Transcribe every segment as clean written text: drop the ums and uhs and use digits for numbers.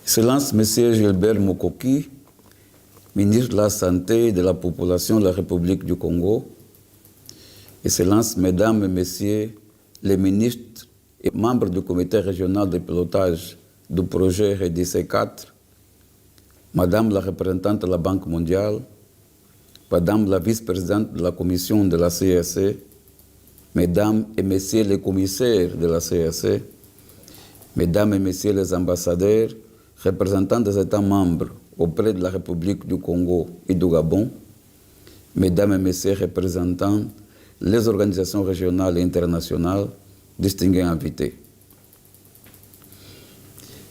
Excellence, Monsieur Gilbert Mokoki, ministre de la Santé et de la Population de la République du Congo. Excellences, Mesdames et Messieurs les ministres et membres du comité régional de pilotage du projet RDC 4, Madame la représentante de la Banque mondiale, Madame la vice-présidente de la commission de la CEC, Mesdames et Messieurs les commissaires de la CEC, Mesdames et Messieurs les ambassadeurs, représentants des États membres auprès de la République du Congo et du Gabon, Mesdames et Messieurs représentants les organisations régionales et internationales, distingués invités.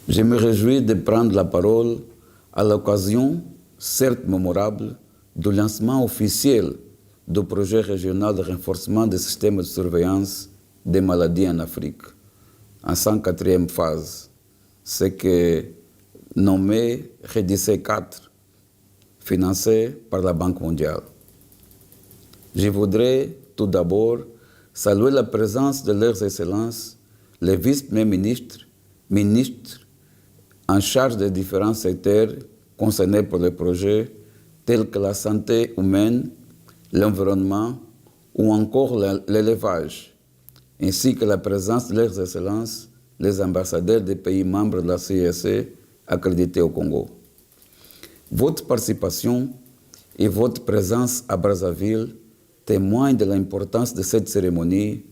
Je me réjouis de prendre la parole à l'occasion, certes mémorable, du lancement officiel du projet régional de renforcement des systèmes de surveillance des maladies en Afrique, en 104e phase, ce que nommé RDC 4, financé par la Banque mondiale. Je voudrais tout d'abord saluer la présence de leurs excellences, les vice-premiers ministres en charge des différents secteurs concernés par le projet, tels que la santé humaine, l'environnement ou encore l'élevage, ainsi que la présence de leurs excellences, les ambassadeurs des pays membres de la CEC accrédités au Congo. Votre participation et votre présence à Brazzaville témoignent de l'importance de cette cérémonie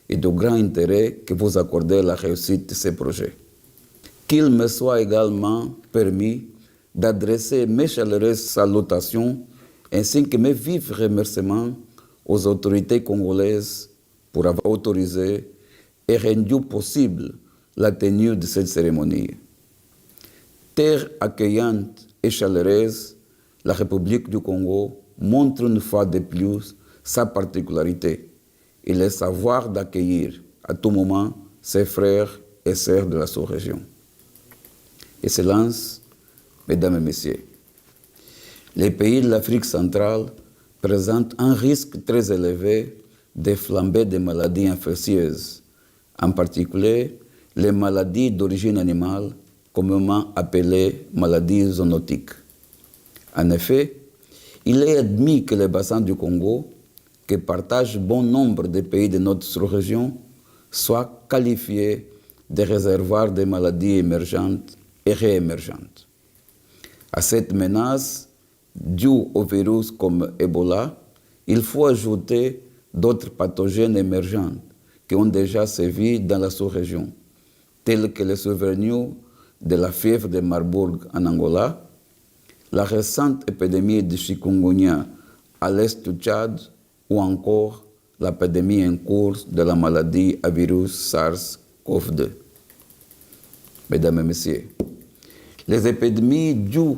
et du grand intérêt que vous accordez à la réussite de ces projets. Qu'il me soit également permis d'adresser mes chaleureuses salutations ainsi que mes vifs remerciements aux autorités congolaises pour avoir autorisé et rendu possible la tenue de cette cérémonie. Terre accueillante et chaleureuse, la République du Congo montre une fois de plus sa particularité et le savoir d'accueillir à tout moment ses frères et sœurs de la sous-région. Excellences, Mesdames et Messieurs, les pays de l'Afrique centrale présentent un risque très élevé de flambée des maladies infectieuses, en particulier les maladies d'origine animale, communément appelées maladies zoonotiques. En effet, il est admis que le bassin du Congo, que partagent bon nombre de pays de notre sous-région, soit qualifié de réservoir de maladies émergentes et réémergentes. À cette menace, due au virus comme Ebola, il faut ajouter d'autres pathogènes émergents qui ont déjà sévi dans la sous-région, tels que les survenus de la fièvre de Marburg en Angola, la récente épidémie de chikungunya à l'est du Tchad ou encore l'épidémie en cours de la maladie à virus SARS-CoV-2. Mesdames et Messieurs, les épidémies dues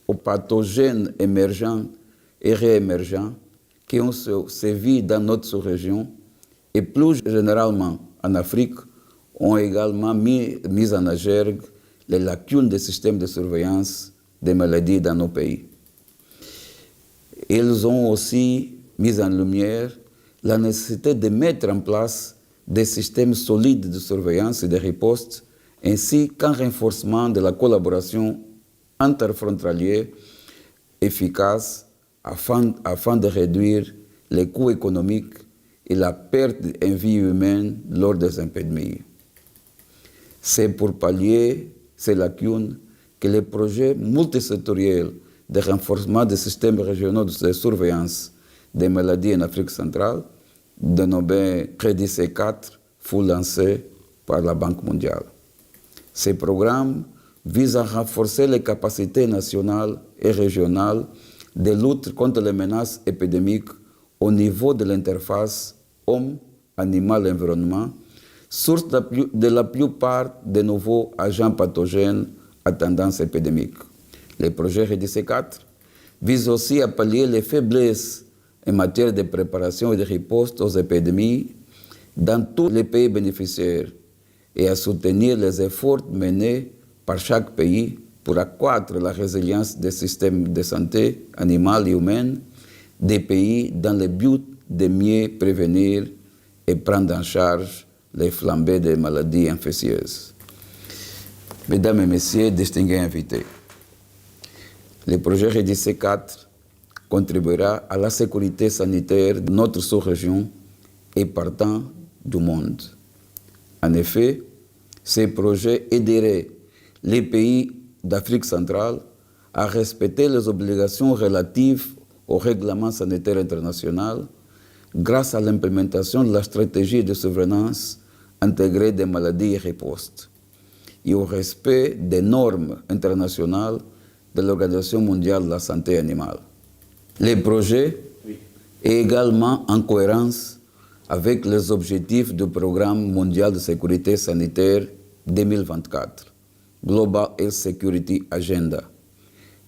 aux pathogènes émergents et réémergents qui ont sévi dans notre sous-région et plus généralement en Afrique ont également mis en exergue les lacunes des systèmes de surveillance des maladies dans nos pays. Ils ont aussi mis en lumière la nécessité de mettre en place des systèmes solides de surveillance et de riposte, ainsi qu'un renforcement de la collaboration interfrontalière efficace afin de réduire les coûts économiques et la perte en vie humaine lors des épidémies. C'est pour pallier ces lacunes que les projets multisectoriels de renforcement des systèmes régionaux de surveillance des maladies en Afrique centrale, dénommé RDC 4, fut lancé par la Banque mondiale. Ces programmes visent à renforcer les capacités nationales et régionales de lutte contre les menaces épidémiques au niveau de l'interface homme-animal-environnement, source de la plupart des nouveaux agents pathogènes à tendance épidémique. Les projets RDC 4 visent aussi à pallier les faiblesses en matière de préparation et de riposte aux épidémies dans tous les pays bénéficiaires et à soutenir les efforts menés par chaque pays pour accroître la résilience des systèmes de santé animale et humaine des pays dans le but de mieux prévenir et prendre en charge les flambées des maladies infectieuses. Mesdames et Messieurs, distingués invités, le projet REDIC 4 contribuera à la sécurité sanitaire de notre sous-région et partant du monde. En effet, ces projets aideraient les pays d'Afrique centrale à respecter les obligations relatives au règlement sanitaire international grâce à l'implémentation de la stratégie de surveillance intégrée des maladies et ripostes et au respect des normes internationales de l'Organisation mondiale de la santé animale. Le projet est également en cohérence avec les objectifs du Programme mondial de sécurité sanitaire 2024, Global Health Security Agenda,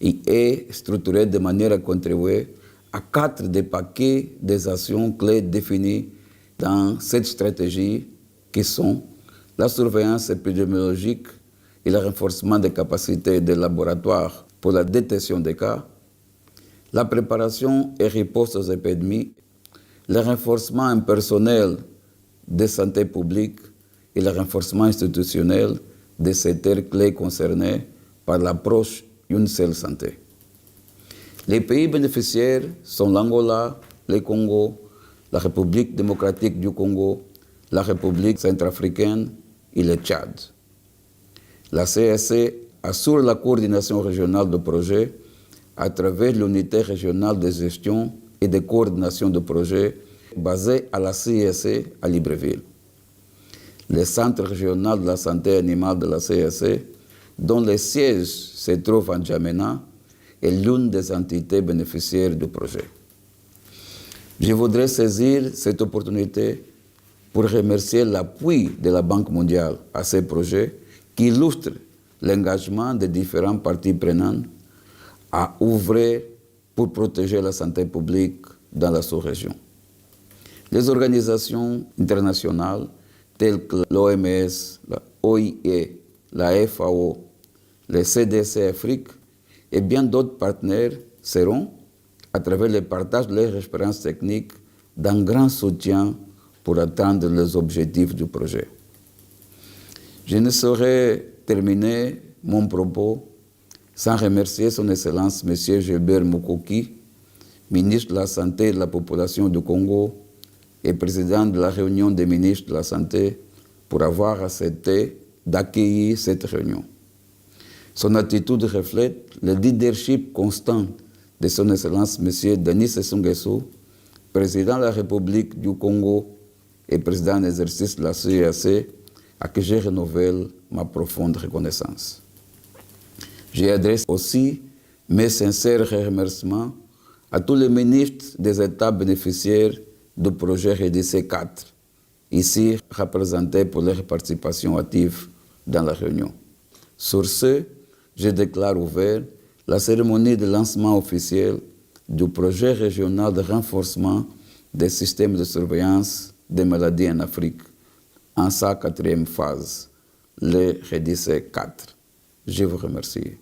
et est structuré de manière à contribuer à 4 des paquets des actions clés définies dans cette stratégie qui sont la surveillance épidémiologique et le renforcement des capacités des laboratoires pour la détection des cas, la préparation et riposte aux épidémies, le renforcement personnel de santé publique et le renforcement institutionnel des secteurs clés concernés par l'approche Une seule santé. Les pays bénéficiaires sont l'Angola, le Congo, la République démocratique du Congo, la République centrafricaine et le Tchad. La CSC assure la coordination régionale de projets à travers l'unité régionale de gestion et de coordination de projets basée à la CSC à Libreville. Le Centre régional de la santé animale de la CSC, dont le siège se trouve en N'Djamena, est l'une des entités bénéficiaires du projet. Je voudrais saisir cette opportunité pour remercier l'appui de la Banque mondiale à ces projets qui illustrent l'engagement des différentes parties prenantes à ouvrir pour protéger la santé publique dans la sous-région. Les organisations internationales telles que l'OMS, la OIE, la FAO, le CDC Afrique et bien d'autres partenaires seront, à travers le partage de leurs expériences techniques, d'un grand soutien pour atteindre les objectifs du projet. Je ne saurais terminer mon propos sans remercier son Excellence M. Gilbert Mokoki, ministre de la Santé et de la Population du Congo et président de la réunion des ministres de la Santé, pour avoir accepté d'accueillir cette réunion. Son attitude reflète le leadership constant de son Excellence M. Denis Sassou Nguesso, président de la République du Congo et président en exercice de la CEAC, à qui je renouvelle ma profonde reconnaissance. J'adresse aussi mes sincères remerciements à tous les ministres des États bénéficiaires du projet REDIC 4, ici représentés pour leur participation active dans la réunion. Sur ce, je déclare ouvert la cérémonie de lancement officiel du projet régional de renforcement des systèmes de surveillance des maladies en Afrique, en sa 4e phase, le REDIC 4. Je vous remercie.